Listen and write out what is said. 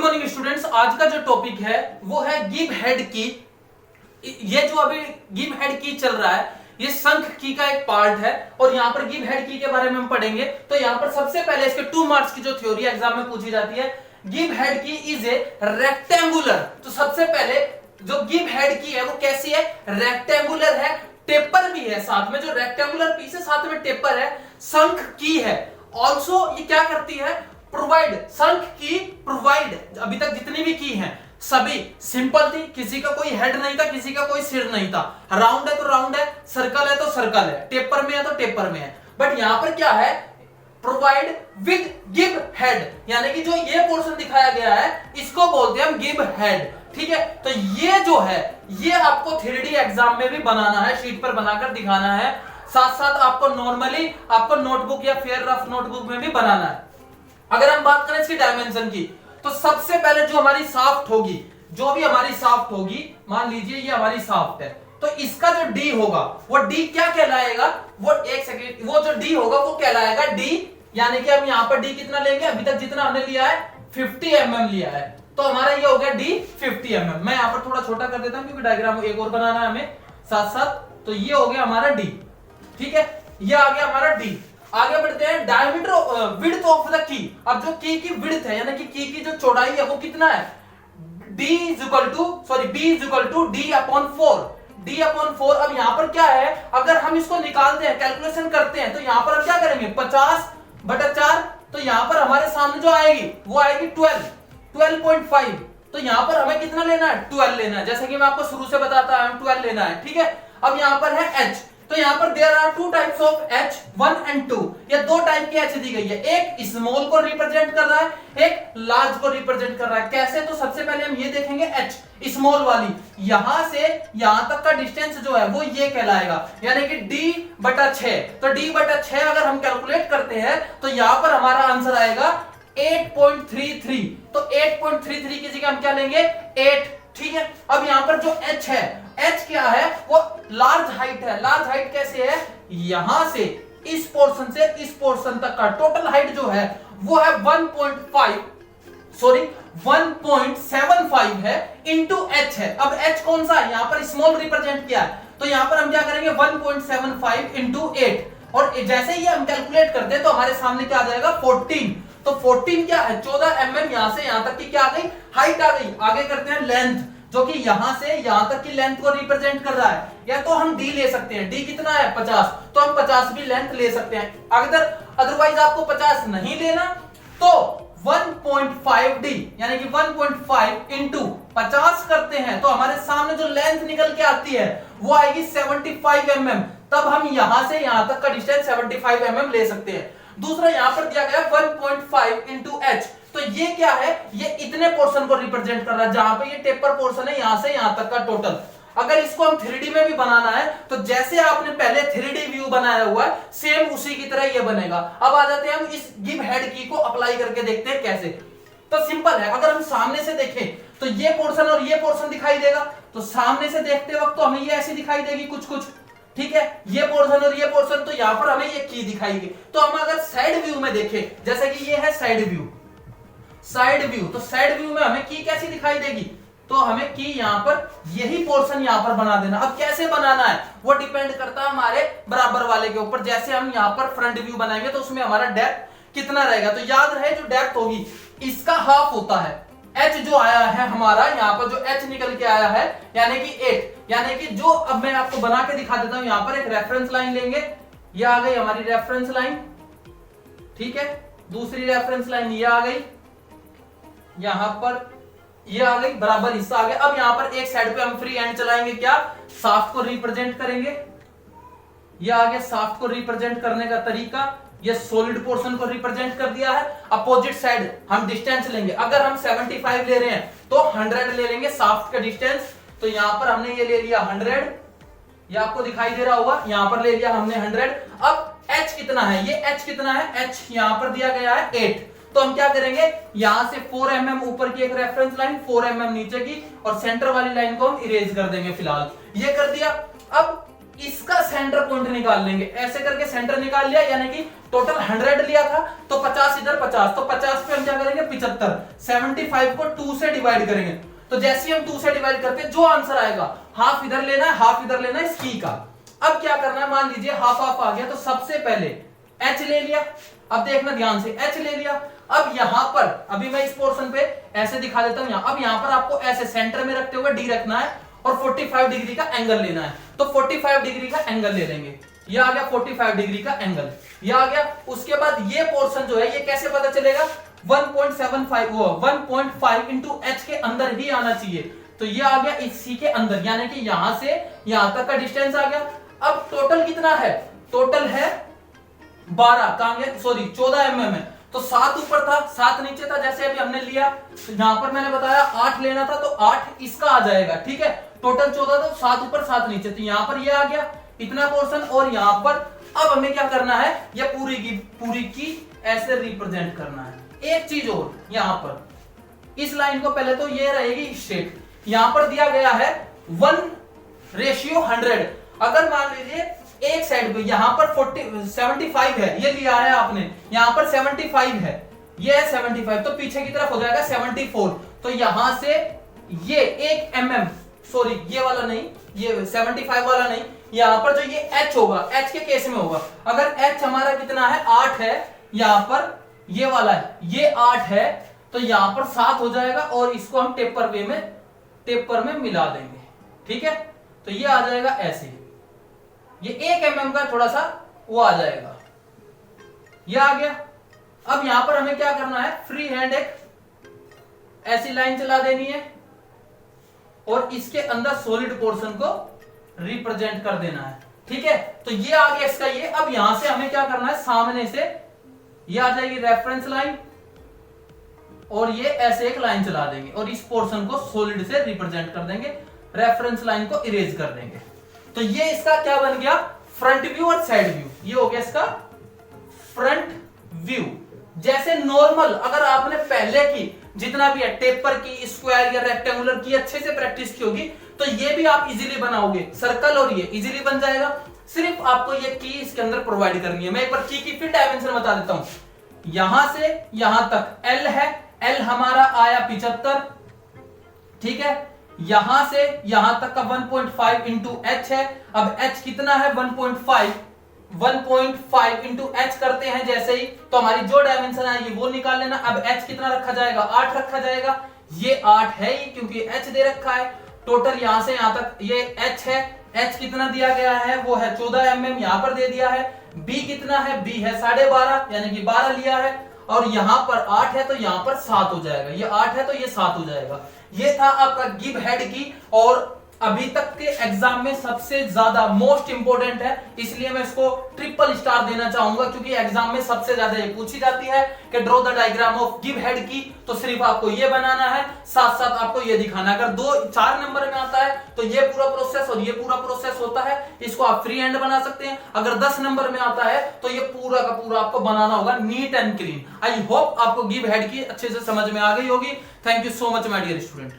Morning students, आज का जो टॉपिक है वो है गिव हेड की। ये जो अभी गिव हेड की चल रहा है ये शंख की का एक पार्ट है और यहाँ पर गिव हेड की के बारे में हम पढ़ेंगे। तो यहाँ पर सबसे पहले इसके 2 मार्क्स की जो थ्योरी एग्जाम में पूछी जाती है, गिव हेड की इज ए रेक्टेंगुलर। तो सबसे पहले जो गिव हेड की है वो कैसी है, रेक्टेंगुलर है, टेपर भी है साथ में, जो रेक्टेंगुलर पीस है साथ में टेपर है, शंख की है। ऑल्सो ये क्या करती है, प्रोवाइड, शंख की प्रोवाइड। अभी तक जितनी भी की हैं सभी सिंपल थी, किसी का कोई हेड नहीं था, किसी का कोई सिर नहीं था। राउंड है तो राउंड है, सर्कल है तो सर्कल है, टेपर में है तो टेपर में है। बट यहां पर क्या है, प्रोवाइड विद गिव हेड, यानी कि जो ये पोर्शन दिखाया गया है इसको बोलते हैं हम गिव हेड। ठीक है, तो ये जो है ये आपको 3D एग्जाम में भी बनाना है, शीट पर बनाकर दिखाना है, साथ साथ आपको नॉर्मली आपको नोटबुक या फेयर रफ नोटबुक में भी बनाना है। अगर हम बात करें इसकी डायमेंशन की, तो सबसे पहले जो हमारी शाफ्ट होगी, जो भी हमारी शाफ्ट होगी, मान लीजिए ये हमारी शाफ्ट है, तो इसका जो डी होगा वो डी क्या कहलाएगा, वो एक सेकेंड, वो जो डी होगा वो कहलाएगा डी, यानी कि हम यहां पर डी कितना लेंगे, अभी तक जितना हमने लिया है 50 mm लिया है, तो हमारा ये हो गया डी 50 mm। मैं यहां पर थोड़ा छोटा कर देता हूं क्योंकि डायग्राम एक और बनाना है हमें साथ साथ। तो ये हो गया हमारा डी, ठीक है, ये आ गया हमारा डी। आगे बढ़ते हैं, diameter width of the key. अब जो की विड्थ है यानी कि की जो चौड़ाई है वो कितना है, b is equal to d upon 4। अब यहां पर क्या है, अगर हम इसको निकालते हैं, कैलकुलेशन करते हैं, तो यहां पर हम क्या करेंगे 50/4, तो यहां पर हमारे सामने जो आएगी वो आएगी 12.5। तो यहां पर हमें कितना लेना है, 12 लेना है, जैसे कि मैं आपको शुरू से बताता हूं 12 लेना है। ठीक है, अब यहां पर है h, तो यहां पर there are 2 types of h, 1 and 2। ये 2 टाइप की h दी गई है, एक स्मॉल को रिप्रेजेंट कर रहा है, एक लार्ज को रिप्रेजेंट कर रहा है। कैसे, तो सबसे पहले हम ये देखेंगे h स्मॉल वाली, यहां से यहां तक का डिस्टेंस जो है वो ये कहलाएगा, यानी कि d/6। तो d/6 अगर हम कैलकुलेट करते हैं तो यहां पर हमारा आंसर आएगा 8.33। तो 8.33 की जगह हम क्या लेंगे, 8। ठीक है, अब यहां पर जो h है, h क्या है, वो लार्ज हाइट है। लार्ज हाइट कैसे है, यहां से इस पोर्शन से इस पोर्शन तक का टोटल हाइट जो है वो है 1.75 है इंटू h है। अब h कौन सा है, यहां पर स्मॉल रिप्रेजेंट किया है, तो यहां पर हम क्या करेंगे 1.75 इंटू 8, और जैसे ही हम कैलकुलेट करते हैं तो हमारे सामने क्या आ जाएगा 14। तो 14 क्या है, 14 mm यहां से यहां तक की क्या आ गई, हाइट आ गई। आगे करते हैं लेंथ, जो कि यहां से यहां तक की लेंथ को रिप्रेजेंट कर रहा है, या तो हम d ले सकते हैं, d कितना है 50, तो हम 50 भी लेंथ ले सकते हैं। अगर अदरवाइज आपको 50 नहीं लेना तो 1.5d यानी कि 1.5 इंटू 50 करते हैं, तो हमारे सामने जो लेंथ निकल के आती है वो आएगी 75 mm। तब हम यहां से यहां तक का डिस्टेंस 75 mm ले सकते हैं। दूसरा यहां पर दिया गया 1.5 इंटू h, तो ये क्या है, ये इतने पोर्शन को रिप्रेजेंट कर रहा है, जहां पे ये टेपर पोर्शन है यहां से यहां तक का टोटल। अगर इसको हम 3D में भी बनाना है तो जैसे आपने पहले 3D व्यू बनाया हुआ है सेम उसी की तरह ये बनेगा। अब आ जाते हैं हम इस गिव हेड की को अप्लाई करके देखते हैं कैसे। तो सिंपल है, अगर हम सामने से देखें तो ये पोर्शन और ये पोर्शन दिखाई देगा, तो सामने से देखते वक्त तो हमें ये ऐसी दिखाई देगी कुछ, ठीक है, ये पोर्शन और ये पोर्शन, तो यहां पर हमें ये की दिखाई दी। तो हम अगर साइड व्यू में देखें, जैसे कि ये है साइड व्यू, तो साइड व्यू में हमें की कैसी दिखाई देगी, तो हमें की यहां पर यही पोर्शन यहां पर बना देना। अब कैसे बनाना है वो डिपेंड करता है हमारे बराबर वाले के ऊपर। जैसे हम यहां पर फ्रंट व्यू बनाएंगे तो उसमें हमारा डेप्थ कितना रहेगा, तो याद रहे जो डेप्थ होगी इसका हाफ होता है। h जो आया है हमारा यहां पर, जो h निकल के आया है यानी कि 8, यानी कि जो, अब मैं आपको बना के दिखा देता हूं, यहां पर एक रेफरेंस लाइन लेंगे, ये आ गई हमारी रेफरेंस लाइन, ठीक है, दूसरी रेफरेंस लाइन ये आ गई, यहां पर ये आ गई, बराबर हिस्सा आ गया। अब यहां पर एक साइड पे हम फ्री हैंड चलाएंगे, क्या, शाफ्ट को रिप्रेजेंट करेंगे, ये आ गया शाफ्ट को रिप्रेजेंट करने का तरीका, ये सॉलिड पोर्शन को रिप्रेजेंट कर दिया है। अपोजिट साइड हम डिस्टेंस लेंगे, अगर हम 75 ले रहे हैं तो 100 ले लेंगे शाफ्ट का डिस्टेंस, तो यहां पर हमने ये ले लिया 100, ये आपको दिखाई दे रहा होगा, यहां पर ले लिया हमने 100। अब h कितना है, ये h कितना है, h यहां पर दिया गया है 8, तो हम क्या करेंगे, यहां से 4 mm ऊपर की एक रेफरेंस लाइन, 4 mm नीचे की, और सेंटर वाली लाइन को हम इरेज कर देंगे फिलहाल, ये कर दिया। अब इसका सेंटर पॉइंट निकाल लेंगे, ऐसे करके सेंटर निकाल लिया, यानी कि टोटल 100 लिया था तो 50 इधर 50, तो 50 पे हम क्या करेंगे 75, 75 को 2 से डिवाइड करेंगे, तो जैसे हम 2 से डिवाइड करते हैं जो आंसर आएगा हाफ इधर लेना है हाफ इधर लेना है इसकी का। अब क्या करना है, मान लीजिए हाफ हाफ आ गया तो सबसे पहले h ले लिया, अब देखना ध्यान से h ले लिया। अब यहां पर अभी मैं इस पोर्शन पे ऐसे दिखा देता हूं, अब यहां पर आपको ऐसे सेंटर में रखते हुए d रखना है और 45 डिग्री का एंगल लेना है, तो 45 डिग्री का एंगल ले लेंगे, ये आ गया 45 डिग्री का एंगल, ये आ गया। उसके बाद ये पोर्शन जो है ये कैसे पता चलेगा, 1.5 इंटू h के अंदर ही आना चाहिए, तो ये आ गया इसी के अंदर, यानी कि यहां से यहां तक का डिस्टेंस आ गया। अब टोटल कितना है, टोटल है 12, कहां गया सॉरी 14 mm है, तो 7 ऊपर था 7 नीचे था, जैसे अभी हमने लिया यहां पर मैंने बताया 8 लेना था तो 8 इसका आ जाएगा, ठीक है। टोटल 14 तो 7 ऊपर 7 नीचे, तो यहां पर ये आ गया इतना पोर्शन, और यहां पर अब हमें क्या करना है, ये पूरी की ऐसे रिप्रेजेंट करना है। एक चीज और, यहां पर इस लाइन को पहले तो ये रहेगी स्ट्रेट, यहां पर दिया गया है 1:100, अगर मान लीजिए एक साइड पे यहां पर 75 है, ये लिया है आपने, यहां पर 75 है, ये है 75, तो पीछे की तरफ हो जाएगा 74, तो यहां से ये 1 mm, सॉरी ये वाला नहीं, ये 75 वाला नहीं, यहां पर जो ये h होगा, h के केस में होगा, अगर h हमारा कितना है 8 है, यहां पर ये वाला है ये 8 है, तो यहां पर 7 हो जाएगा, और इसको हम टेपर में मिला देंगे, ठीक है। तो ये आ जाएगा ऐसे, ये 1 mm का थोड़ा सा वो आ जाएगा, ये आ गया। अब यहां पर हमें क्या करना है, फ्री हैंड एक ऐसी लाइन चला देनी है और इसके अंदर सॉलिड पोर्शन को रिप्रेजेंट कर देना है, ठीक है। तो ये आ गया इसका ये। अब यहां से हमें क्या करना है, सामने से ये आ जाएगी रेफरेंस लाइन, और ये ऐसे एक लाइन चला देंगे और इस पोर्शन को सॉलिड से रिप्रेजेंट कर देंगे, रेफरेंस लाइन को इरेज कर देंगे। तो ये इसका क्या बन गया, फ्रंट व्यू और साइड व्यू, ये हो गया इसका फ्रंट व्यू। जैसे नॉर्मल अगर आपने पहले की जितना भी है टेपर की, स्क्वायर या रेक्टेंगुलर की अच्छे से प्रैक्टिस की होगी, तो ये भी आप इजीली बनाओगे, सर्कल और ये इजीली बन जाएगा। सिर्फ आपको ये की इसके अंदर प्रोवाइड करनी है। मैं एक बार की फिर डायमेंशन बता देता हूं, यहां से यहां तक L है, L हमारा आया 75, ठीक है। यहां से यहां तक का 1.5 इंटू h है, अब h कितना है 1.5 इंटू h करते हैं जैसे ही, तो हमारी जो डायमेंशन है ये वो निकाल लेना। अब h कितना रखा जाएगा, 8 रखा जाएगा, ये 8 है ही क्योंकि h दे रखा है। टोटल यहां से यहां तक ये h है, h कितना दिया गया है वो है 14 mm, यहां पर दे दिया है। b कितना है, b है 12.5 यानी कि 12 लिया है, और यहां पर 8 है तो यहां पर 7 हो जाएगा, ये 8 है तो ये 7 हो जाएगा। ये था आपका गिव हेड की, और अभी तक के एग्जाम में सबसे ज्यादा मोस्ट इंपोर्टेंट है, इसलिए मैं इसको ट्रिपल स्टार देना चाहूंगा, क्योंकि एग्जाम में सबसे ज्यादा ये पूछी जाती है कि draw the diagram of give हेड की, तो सिर्फ आपको ये बनाना है, साथ साथ आपको ये दिखाना। अगर 2-4 नंबर में आता है तो ये पूरा प्रोसेस और ये पूरा प्रोसेस होता है, इसको आप फ्री हैंड बना सकते हैं। अगर 10 नंबर में आता है तो ये पूरा का पूरा आपको बनाना होगा neat and clean. I hope आपको गिव हेड की अच्छे से समझ में आ गई होगी। Thank you so much my dear student.